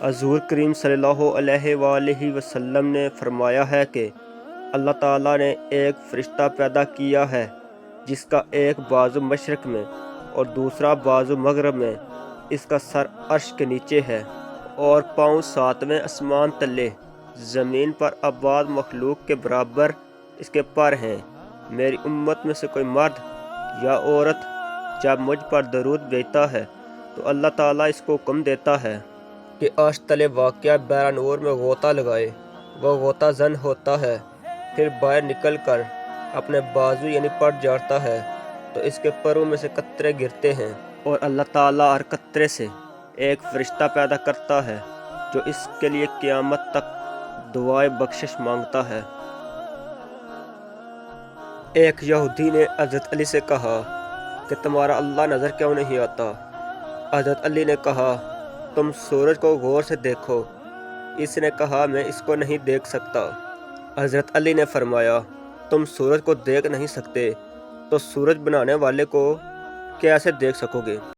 حضور کریم صلی اللہ علیہ وآلہ وسلم نے فرمایا ہے کہ اللہ تعالیٰ نے ایک فرشتہ پیدا کیا ہے جس کا ایک بازو مشرق میں اور دوسرا بازو مغرب میں، اس کا سر عرش کے نیچے ہے اور پاؤں ساتویں آسمان تلے، زمین پر آباد مخلوق کے برابر اس کے پر ہیں۔ میری امت میں سے کوئی مرد یا عورت جب مجھ پر درود بھیجتا ہے تو اللہ تعالیٰ اس کو حکم دیتا ہے کہ عرش تلے واقع بحر نور میں غوطہ لگائے۔ وہ غوطہ زن ہوتا ہے، پھر باہر نکل کر اپنے بازو یعنی پر جاڑتا ہے تو اس کے پروں میں سے قطرے گرتے ہیں، اور اللہ تعالیٰ ہر قطرے سے ایک فرشتہ پیدا کرتا ہے جو اس کے لیے قیامت تک دعائے بخشش مانگتا ہے۔ ایک یہودی نے حضرت علی سے کہا کہ تمہارا اللہ نظر کیوں نہیں آتا؟ حضرت علی نے کہا تم سورج کو غور سے دیکھو۔ اس نے کہا میں اس کو نہیں دیکھ سکتا۔ حضرت علی نے فرمایا تم سورج کو دیکھ نہیں سکتے تو سورج بنانے والے کو کیسے دیکھ سکو گے؟